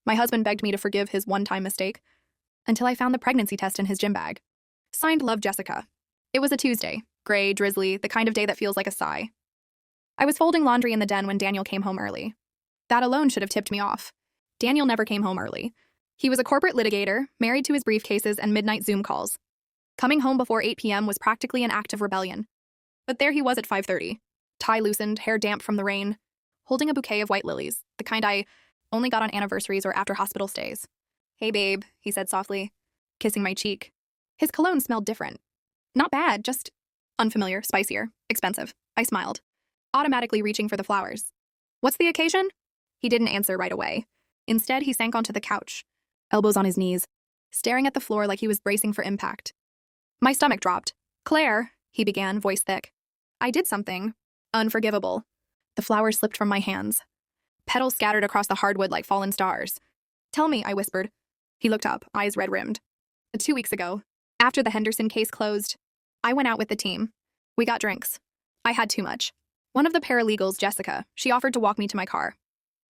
My husband begged me to forgive his one-time mistake until I found the pregnancy test in his gym bag. Signed, Love, Jessica. It was a Tuesday, gray, drizzly, the kind of day that feels like a sigh. I was folding laundry in the den when Daniel came home early. That alone should have tipped me off. Daniel never came home early. He was a corporate litigator, married to his briefcases and midnight Zoom calls. Coming home before 8 p.m. was practically an act of rebellion. But there he was at 5:30, tie loosened, hair damp from the rain, holding a bouquet of white lilies, the kind I only got on anniversaries or after hospital stays. "Hey, babe," he said softly, kissing my cheek. His cologne smelled different. Not bad, just unfamiliar, spicier, expensive. I smiled, automatically reaching for the flowers. "What's the occasion?" He didn't answer right away. Instead, he sank onto the couch, elbows on his knees, staring at the floor like he was bracing for impact. My stomach dropped. "Claire," he began, voice thick. "I did something unforgivable." The flowers slipped from my hands. Petals scattered across the hardwood like fallen stars. "Tell me," I whispered. He looked up, eyes red-rimmed. 2 weeks ago, after the Henderson case closed, I went out with the team. We got drinks. I had too much. One of the paralegals, Jessica, she offered to walk me to my car.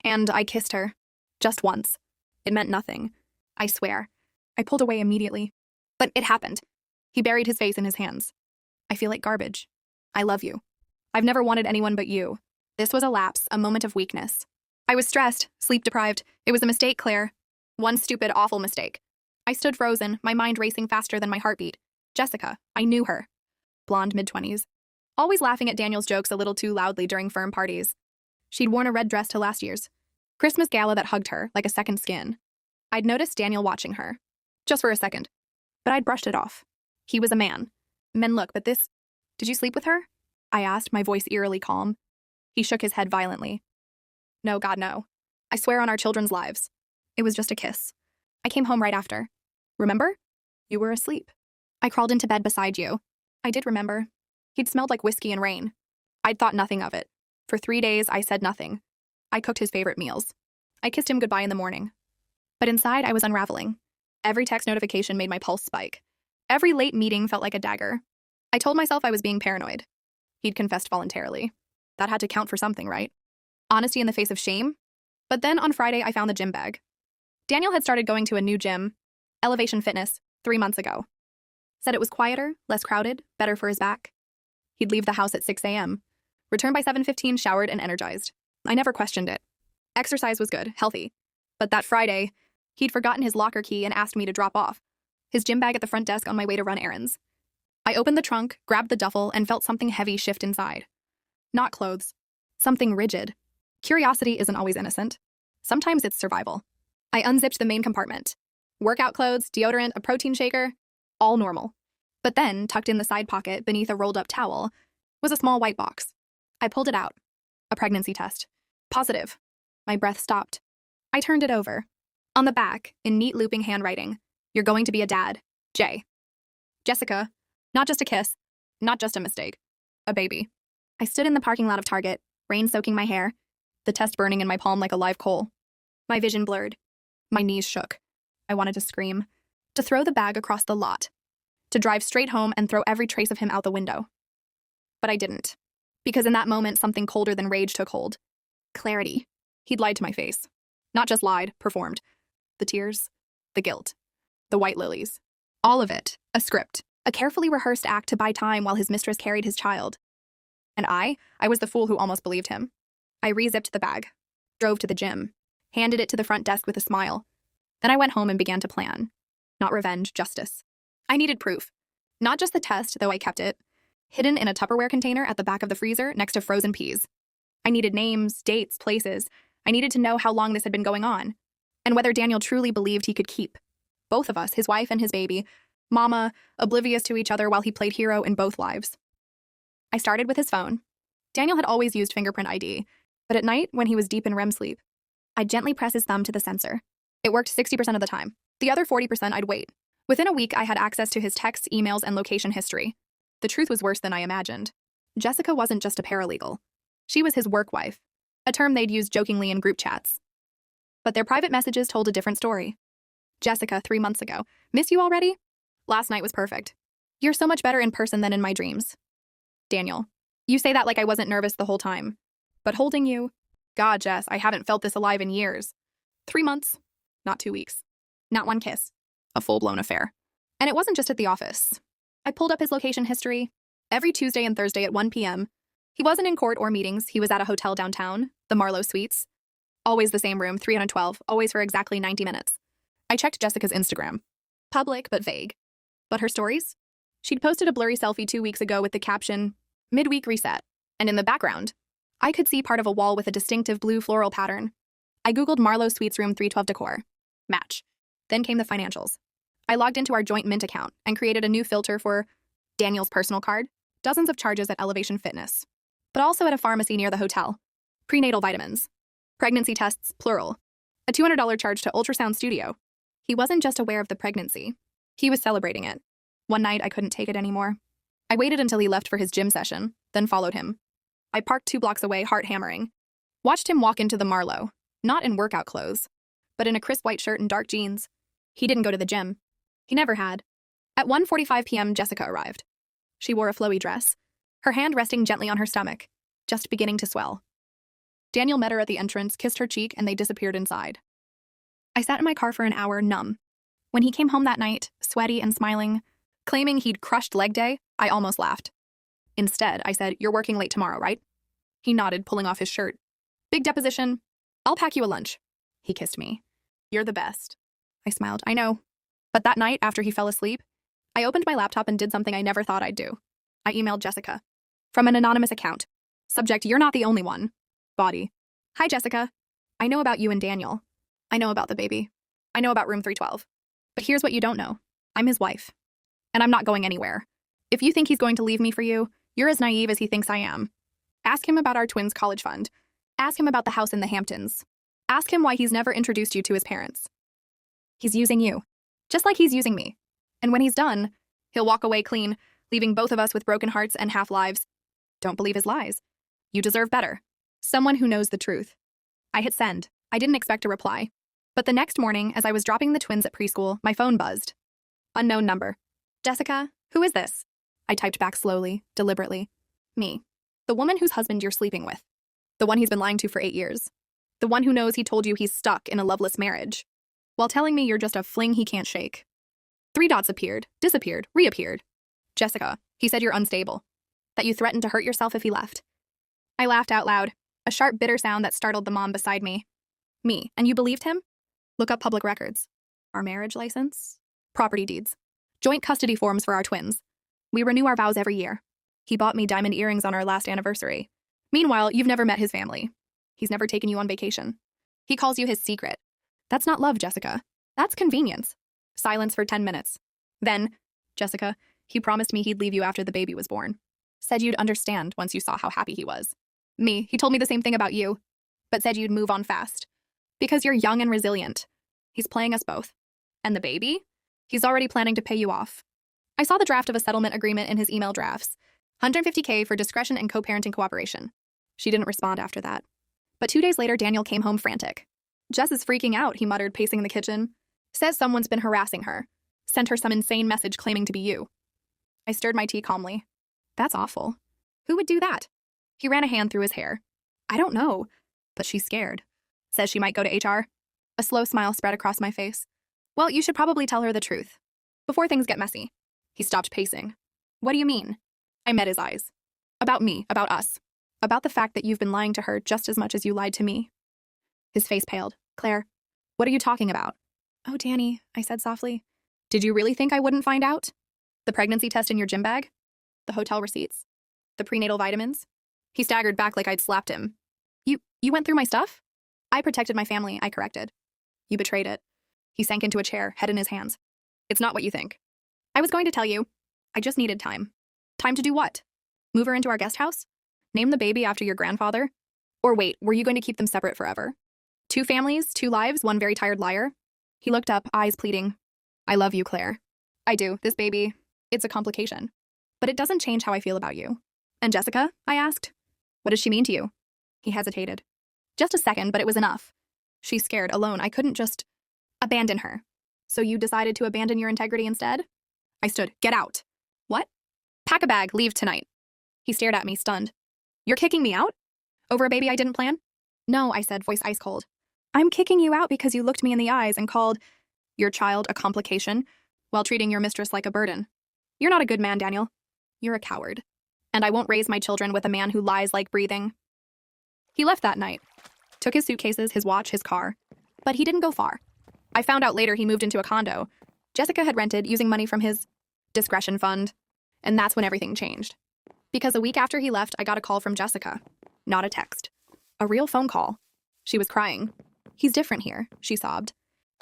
And I kissed her. Just once. It meant nothing. I swear. I pulled away immediately. But it happened. He buried his face in his hands. "I feel like garbage. I love you. I've never wanted anyone but you." This was a lapse, a moment of weakness. I was stressed, sleep-deprived. It was a mistake, Claire. One stupid, awful mistake. I stood frozen, my mind racing faster than my heartbeat. Jessica, I knew her. Blonde, mid-20s. Always laughing at Daniel's jokes a little too loudly during firm parties. She'd worn a red dress to last year's Christmas gala that hugged her like a second skin. I'd noticed Daniel watching her. Just for a second. But I'd brushed it off. He was a man. Men look, but this... "Did you sleep with her?" I asked, my voice eerily calm. He shook his head violently. "No, God, no. I swear on our children's lives. It was just a kiss. I came home right after. Remember? You were asleep. I crawled into bed beside you." I did remember. He'd smelled like whiskey and rain. I'd thought nothing of it. For 3 days, I said nothing. I cooked his favorite meals. I kissed him goodbye in the morning. But inside, I was unraveling. Every text notification made my pulse spike. Every late meeting felt like a dagger. I told myself I was being paranoid. He'd confessed voluntarily. That had to count for something, right? Honesty in the face of shame? But then on Friday, I found the gym bag. Daniel had started going to a new gym, Elevation Fitness, 3 months ago. Said it was quieter, less crowded, better for his back. He'd leave the house at 6 a.m., return by 7:15, showered and energized. I never questioned it. Exercise was good, healthy. But that Friday, he'd forgotten his locker key and asked me to drop off his gym bag at the front desk on my way to run errands. I opened the trunk, grabbed the duffel, and felt something heavy shift inside. Not clothes. Something rigid. Curiosity isn't always innocent. Sometimes it's survival. I unzipped the main compartment. Workout clothes, deodorant, a protein shaker, all normal. But then, tucked in the side pocket beneath a rolled-up towel, was a small white box. I pulled it out. A pregnancy test. Positive. My breath stopped. I turned it over. On the back, in neat looping handwriting, "You're going to be a dad. J." Jessica. Not just a kiss. Not just a mistake. A baby. I stood in the parking lot of Target, rain soaking my hair, the test burning in my palm like a live coal. My vision blurred. My knees shook. I wanted to scream. To throw the bag across the lot. To drive straight home and throw every trace of him out the window. But I didn't. Because in that moment, something colder than rage took hold. Clarity. He'd lied to my face. Not just lied, performed. The tears. The guilt. The white lilies. All of it. A script. A carefully rehearsed act to buy time while his mistress carried his child. And I was the fool who almost believed him. I re-zipped the bag. Drove to the gym. Handed it to the front desk with a smile. Then I went home and began to plan. Not revenge, justice. I needed proof. Not just the test, though I kept it. Hidden in a Tupperware container at the back of the freezer next to frozen peas. I needed names, dates, places. I needed to know how long this had been going on. And whether Daniel truly believed he could keep. Both of us, his wife and his baby. Mama, oblivious to each other while he played hero in both lives. I started with his phone. Daniel had always used fingerprint ID, but at night, when he was deep in REM sleep, I'd gently press his thumb to the sensor. It worked 60% of the time. The other 40% I'd wait. Within a week, I had access to his texts, emails, and location history. The truth was worse than I imagined. Jessica wasn't just a paralegal. She was his work wife, a term they'd used jokingly in group chats. But their private messages told a different story. Jessica, 3 months ago. Miss you already? Last night was perfect. You're so much better in person than in my dreams. Daniel. You say that like I wasn't nervous the whole time. But holding you... God, Jess, I haven't felt this alive in years. 3 months. not 2 weeks. Not one kiss. A full-blown affair. And it wasn't just at the office. I pulled up his location history. Every Tuesday and Thursday at 1 p.m. He wasn't in court or meetings. He was at a hotel downtown, the Marlowe Suites. Always the same room, 312, always for exactly 90 minutes. I checked Jessica's Instagram. Public, but vague. But her stories? She'd posted a blurry selfie 2 weeks ago with the caption, "Midweek reset." And in the background, I could see part of a wall with a distinctive blue floral pattern. I Googled Marlowe Suites room 312 decor. Match. Then came the financials. I logged into our joint Mint account and created a new filter for Daniel's personal card, dozens of charges at Elevation Fitness, but also at a pharmacy near the hotel. Prenatal vitamins. Pregnancy tests, plural. A $200 charge to ultrasound studio. He wasn't just aware of the pregnancy. He was celebrating it. One night, I couldn't take it anymore. I waited until he left for his gym session, then followed him. I parked 2 blocks away, heart hammering. Watched him walk into the Marlowe, not in workout clothes, but in a crisp white shirt and dark jeans. He didn't go to the gym. He never had. At 1:45 p.m., Jessica arrived. She wore a flowy dress, her hand resting gently on her stomach, just beginning to swell. Daniel met her at the entrance, kissed her cheek, and they disappeared inside. I sat in my car for an hour, numb. When he came home that night, sweaty and smiling, claiming he'd crushed leg day, I almost laughed. Instead, I said, "You're working late tomorrow, right?" He nodded, pulling off his shirt. "Big deposition. I'll pack you a lunch." He kissed me. "You're the best." I smiled. "I know." But that night, after he fell asleep, I opened my laptop and did something I never thought I'd do. I emailed Jessica. From an anonymous account. Subject, "You're not the only one." Body. "Hi, Jessica. I know about you and Daniel. I know about the baby. I know about room 312. But here's what you don't know. I'm his wife. And I'm not going anywhere. If you think he's going to leave me for you, you're as naive as he thinks I am. Ask him about our twins' college fund. Ask him about the house in the Hamptons. Ask him why he's never introduced you to his parents. He's using you. Just like he's using me. And when he's done, he'll walk away clean, leaving both of us with broken hearts and half lives. Don't believe his lies. You deserve better. Someone who knows the truth." I hit send. I didn't expect a reply. But the next morning, as I was dropping the twins at preschool, my phone buzzed. Unknown number. "Jessica, who is this?" I typed back slowly, deliberately. "Me. The woman whose husband you're sleeping with. The one he's been lying to for 8 years. The one who knows he told you he's stuck in a loveless marriage, while telling me you're just a fling he can't shake." 3 dots appeared, disappeared, reappeared. "Jessica, he said you're unstable. That you threatened to hurt yourself if he left." I laughed out loud, a sharp, bitter sound that startled the mom beside me. "Me, and you believed him?" Look up public records. Our marriage license? Property deeds. Joint custody forms for our twins. We renew our vows every year. He bought me diamond earrings on our last anniversary. Meanwhile, you've never met his family. He's never taken you on vacation. He calls you his secret. That's not love, Jessica. That's convenience. Silence for 10 minutes. Then, Jessica, he promised me he'd leave you after the baby was born. Said you'd understand once you saw how happy he was. Me, he told me the same thing about you, but said you'd move on fast. Because you're young and resilient. He's playing us both. And the baby? He's already planning to pay you off. I saw the draft of a settlement agreement in his email drafts. $150K for discretion and co-parenting cooperation. She didn't respond after that. But 2 days later, Daniel came home frantic. "Jess is freaking out," he muttered, pacing the kitchen. "Says someone's been harassing her. Sent her some insane message claiming to be you." I stirred my tea calmly. That's awful. Who would do that? He ran a hand through his hair. I don't know, but she's scared. Says she might go to HR. A slow smile spread across my face. Well, you should probably tell her the truth. Before things get messy. He stopped pacing. What do you mean? I met his eyes. About me, about us. About the fact that you've been lying to her just as much as you lied to me. His face paled. Claire, what are you talking about? Oh, Danny, I said softly. Did you really think I wouldn't find out? The pregnancy test in your gym bag? The hotel receipts? The prenatal vitamins? He staggered back like I'd slapped him. You went through my stuff? I protected my family, I corrected. You betrayed it. He sank into a chair, head in his hands. It's not what you think. I was going to tell you. I just needed time. Time to do what? Move her into our guest house? Name the baby after your grandfather? Or wait, were you going to keep them separate forever? 2 families, 2 lives, 1 very tired liar? He looked up, eyes pleading. I love you, Claire. I do. This baby, it's a complication. But it doesn't change how I feel about you. And Jessica? I asked. What does she mean to you? He hesitated. Just a second, but it was enough. She's scared, alone. I couldn't just abandon her. So you decided to abandon your integrity instead? I stood. Get out. What? Pack a bag, leave tonight. He stared at me, stunned. You're kicking me out? Over a baby I didn't plan? No, I said, voice ice cold. I'm kicking you out because you looked me in the eyes and called your child a complication while treating your mistress like a burden. You're not a good man, Daniel. You're a coward. And I won't raise my children with a man who lies like breathing. He left that night, took his suitcases, his watch, his car. But he didn't go far. I found out later he moved into a condo Jessica had rented using money from his discretion fund. And that's when everything changed. Because a week after he left, I got a call from Jessica. Not a text. A real phone call. She was crying. He's different here, she sobbed.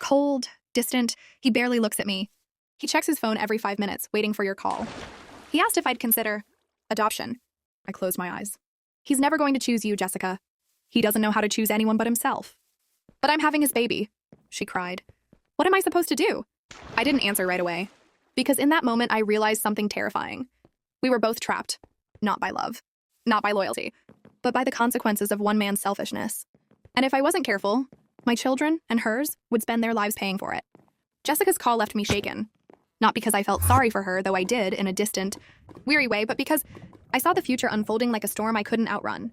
Cold, distant, he barely looks at me. He checks his phone every 5 minutes, waiting for your call. He asked if I'd consider adoption. I closed my eyes. He's never going to choose you, Jessica. He doesn't know how to choose anyone but himself. But I'm having his baby, she cried. What am I supposed to do? I didn't answer right away, because in that moment I realized something terrifying. We were both trapped, not by love, not by loyalty, but by the consequences of one man's selfishness. And if I wasn't careful, my children and hers would spend their lives paying for it. Jessica's call left me shaken. Not because I felt sorry for her, though I did in a distant, weary way, but because I saw the future unfolding like a storm I couldn't outrun.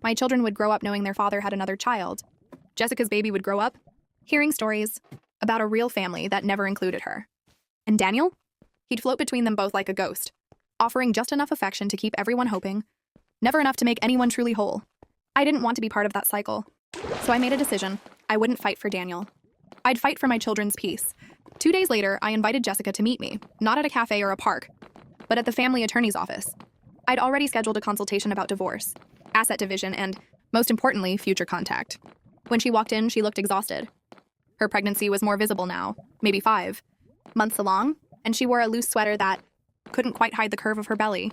My children would grow up knowing their father had another child. Jessica's baby would grow up hearing stories about a real family that never included her. And Daniel? He'd float between them both like a ghost, offering just enough affection to keep everyone hoping, never enough to make anyone truly whole. I didn't want to be part of that cycle. So I made a decision. I wouldn't fight for Daniel. I'd fight for my children's peace. 2 days later, I invited Jessica to meet me, not at a cafe or a park, but at the family attorney's office. I'd already scheduled a consultation about divorce, asset division, and, most importantly, future contact. When she walked in, she looked exhausted. Her pregnancy was more visible now, maybe 5 months along, and she wore a loose sweater that couldn't quite hide the curve of her belly.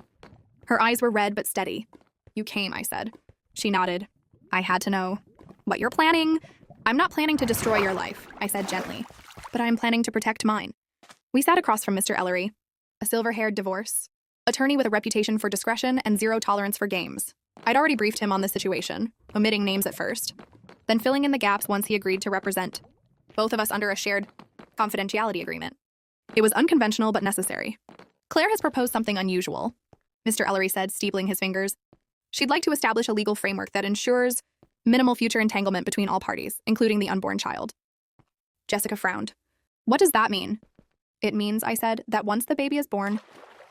Her eyes were red but steady. You came, I said. She nodded. I had to know. What you're planning? I'm not planning to destroy your life, I said gently, but I'm planning to protect mine. We sat across from Mr. Ellery, a silver-haired divorce attorney with a reputation for discretion and zero tolerance for games. I'd already briefed him on the situation, omitting names at first, then filling in the gaps once he agreed to represent both of us under a shared confidentiality agreement. It was unconventional but necessary. Claire has proposed something unusual, Mr. Ellery said, steepling his fingers. She'd like to establish a legal framework that ensures minimal future entanglement between all parties, including the unborn child. Jessica frowned. What does that mean? It means, I said, that once the baby is born,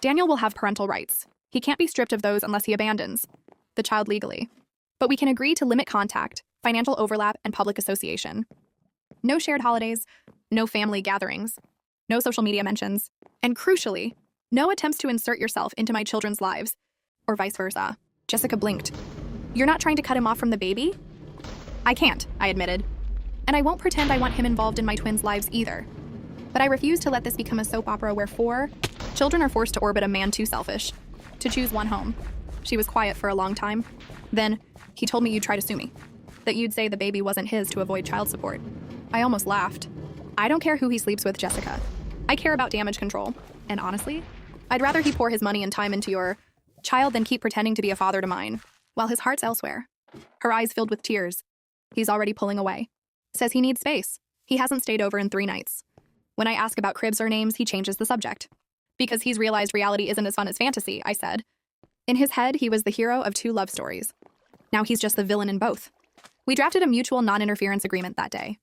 Daniel will have parental rights. He can't be stripped of those unless he abandons the child legally. But we can agree to limit contact, financial overlap, and public association. No shared holidays, no family gatherings, no social media mentions, and crucially, no attempts to insert yourself into my children's lives, or vice versa. Jessica blinked. You're not trying to cut him off from the baby? I can't, I admitted. And I won't pretend I want him involved in my twins' lives either. But I refuse to let this become a soap opera where 4 children are forced to orbit a man too selfish to choose one home. She was quiet for a long time. Then, he told me you'd try to sue me. That you'd say the baby wasn't his to avoid child support. I almost laughed. I don't care who he sleeps with, Jessica. I care about damage control. And honestly, I'd rather he pour his money and time into your child than keep pretending to be a father to mine, while his heart's elsewhere. Her eyes filled with tears. He's already pulling away. Says he needs space. He hasn't stayed over in 3 nights. When I ask about cribs or names, he changes the subject. Because he's realized reality isn't as fun as fantasy, I said. In his head, he was the hero of 2 love stories. Now he's just the villain in both. We drafted a mutual non-interference agreement that day.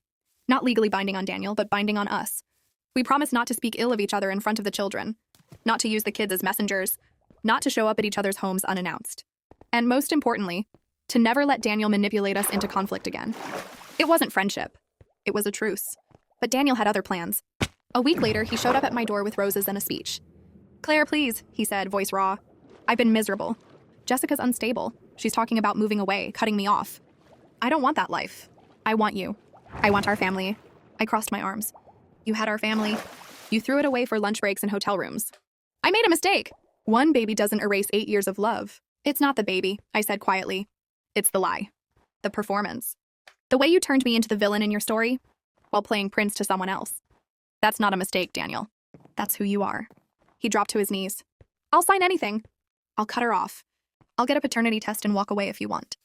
Not legally binding on Daniel, but binding on us. We promised not to speak ill of each other in front of the children, not to use the kids as messengers, not to show up at each other's homes unannounced. And most importantly, to never let Daniel manipulate us into conflict again. It wasn't friendship. It was a truce. But Daniel had other plans. A week later, he showed up at my door with roses and a speech. Claire, please, he said, voice raw. I've been miserable. Jessica's unstable. She's talking about moving away, cutting me off. I don't want that life. I want you. I want our family. I crossed my arms. You had our family. You threw it away for lunch breaks and hotel rooms. I made a mistake. 1 baby doesn't erase 8 years of love. It's not the baby, I said quietly. It's the lie. The performance. The way you turned me into the villain in your story, while playing Prince to someone else. That's not a mistake, Daniel. That's who you are. He dropped to his knees. I'll sign anything. I'll cut her off. I'll get a paternity test and walk away if you want.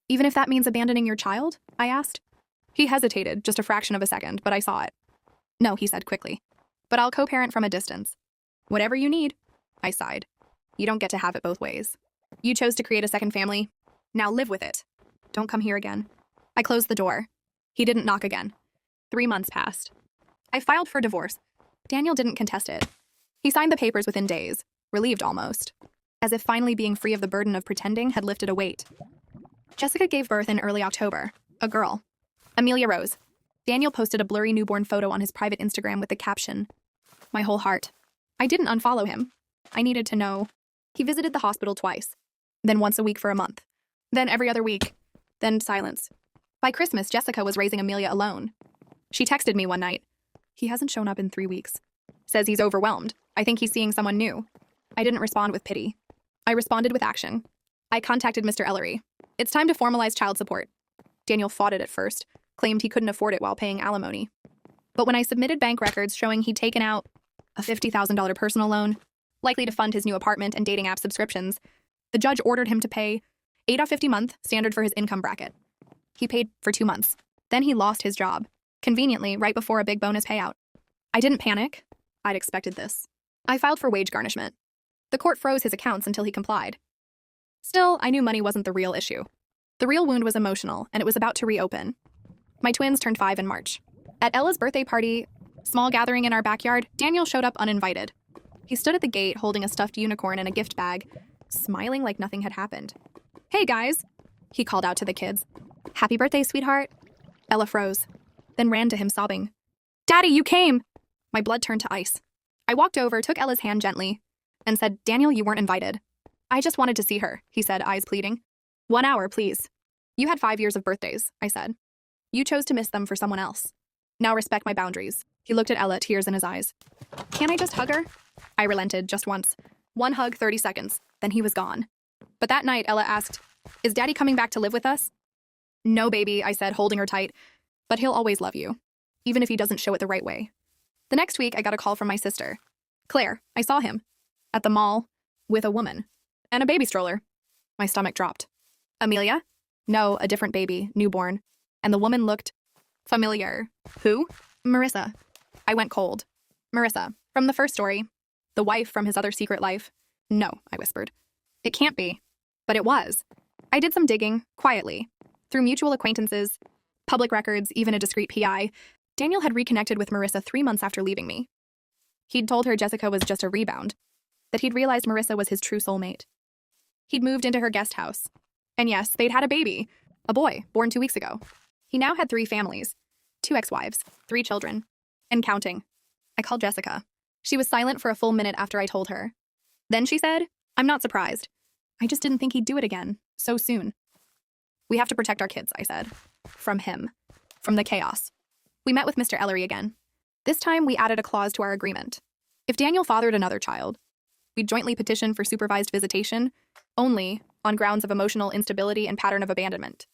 Even if that means abandoning your child? I asked. He hesitated, just a fraction of a second, but I saw it. No, he said quickly. But I'll co-parent from a distance. Whatever you need. I sighed. You don't get to have it both ways. You chose to create a second family. Now live with it. Don't come here again. I closed the door. He didn't knock again. 3 months passed. I filed for divorce. Daniel didn't contest it. He signed the papers within days, relieved almost, as if finally being free of the burden of pretending had lifted a weight. Jessica gave birth in early October, a girl. Amelia Rose. Daniel posted a blurry newborn photo on his private Instagram with the caption, "My whole heart." I didn't unfollow him. I needed to know. He visited the hospital twice, then once a week for a month, then every other week, then silence. By Christmas, Jessica was raising Amelia alone. She texted me one night. "He hasn't shown up in 3 weeks. Says he's overwhelmed. I think he's seeing someone new." I didn't respond with pity. I responded with action. I contacted Mr. Ellery. "It's time to formalize child support." Daniel fought it at first, claimed he couldn't afford it while paying alimony. But when I submitted bank records showing he'd taken out a $50,000 personal loan, likely to fund his new apartment and dating app subscriptions, the judge ordered him to pay $850 a month, standard for his income bracket. He paid for 2 months. Then he lost his job, conveniently right before a big bonus payout. I didn't panic. I'd expected this. I filed for wage garnishment. The court froze his accounts until he complied. Still, I knew money wasn't the real issue. The real wound was emotional, and it was about to reopen. My twins turned 5 in March. At Ella's birthday party, small gathering in our backyard, Daniel showed up uninvited. He stood at the gate holding a stuffed unicorn and a gift bag, smiling like nothing had happened. "Hey, guys," he called out to the kids. "Happy birthday, sweetheart." Ella froze, then ran to him sobbing. "Daddy, you came!" My blood turned to ice. I walked over, took Ella's hand gently, and said, "Daniel, you weren't invited." "I just wanted to see her," he said, eyes pleading. "1 hour, please." "You had 5 years of birthdays," I said. "You chose to miss them for someone else. Now respect my boundaries." He looked at Ella, tears in his eyes. "Can't I just hug her?" I relented, just once. 1 hug, 30 seconds. Then he was gone. But that night, Ella asked, "Is Daddy coming back to live with us?" "No, baby," I said, holding her tight. "But he'll always love you, even if he doesn't show it the right way." The next week, I got a call from my sister. "Claire, I saw him. At the mall, with a woman. And a baby stroller." My stomach dropped. "Amelia?" "No, a different baby, newborn." And the woman looked familiar. "Who?" "Marissa." I went cold. "Marissa, from the first story. The wife from his other secret life." "No," I whispered. "It can't be." But it was. I did some digging, quietly. Through mutual acquaintances, public records, even a discreet PI, Daniel had reconnected with Marissa 3 months after leaving me. He'd told her Jessica was just a rebound, that he'd realized Marissa was his true soulmate. He'd moved into her guest house. And yes, they'd had a baby, a boy, born 2 weeks ago. He now had 3 families, 2 ex-wives, 3 children, and counting. I called Jessica. She was silent for a full minute after I told her. Then she said, "I'm not surprised. I just didn't think he'd do it again, so soon." "We have to protect our kids," I said. From him. From the chaos. We met with Mr. Ellery again. This time, we added a clause to our agreement. If Daniel fathered another child, we'd jointly petition for supervised visitation, only on grounds of emotional instability and pattern of abandonment.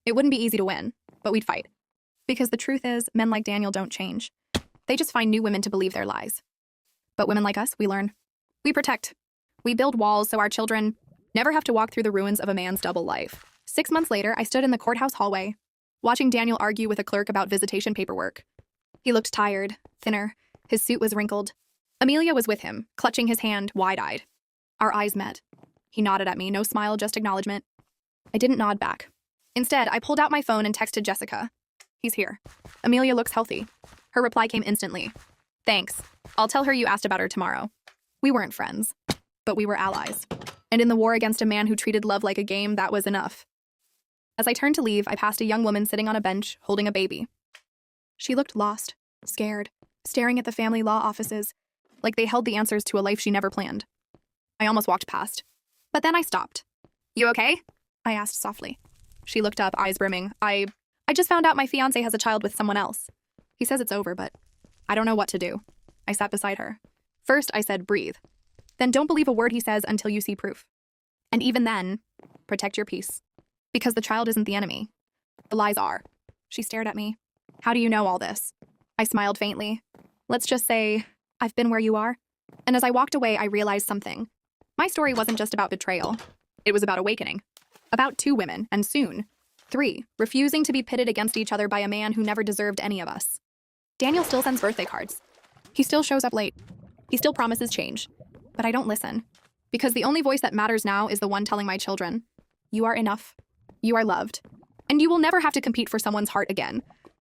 It wouldn't be easy to win, but we'd fight. Because the truth is, men like Daniel don't change. They just find new women to believe their lies. But women like us, we learn. We protect. We build walls so our children never have to walk through the ruins of a man's double life. 6 months later, I stood in the courthouse hallway, watching Daniel argue with a clerk about visitation paperwork. He looked tired, thinner. His suit was wrinkled. Amelia was with him, clutching his hand, wide-eyed. Our eyes met. He nodded at me, no smile, just acknowledgement. I didn't nod back. Instead, I pulled out my phone and texted Jessica. "He's here. Amelia looks healthy." Her reply came instantly. "Thanks. I'll tell her you asked about her tomorrow." We weren't friends, but we were allies. And in the war against a man who treated love like a game, that was enough. As I turned to leave, I passed a young woman sitting on a bench, holding a baby. She looked lost, scared, staring at the family law offices, like they held the answers to a life she never planned. I almost walked past. But then I stopped. "You okay?" I asked softly. She looked up, eyes brimming. I just found out my fiancé has a child with someone else. He says it's over, but I don't know what to do." I sat beside her. First, I said, "Breathe. Then don't believe a word he says until you see proof. And even then, protect your peace. Because the child isn't the enemy. The lies are." She stared at me. "How do you know all this?" I smiled faintly. "Let's just say, I've been where you are." And as I walked away, I realized something. My story wasn't just about betrayal. It was about awakening. About 2 women, and soon, 3, refusing to be pitted against each other by a man who never deserved any of us. Daniel still sends birthday cards. He still shows up late. He still promises change. But I don't listen. Because the only voice that matters now is the one telling my children, "You are enough. You are loved. and you will never have to compete for someone's heart again.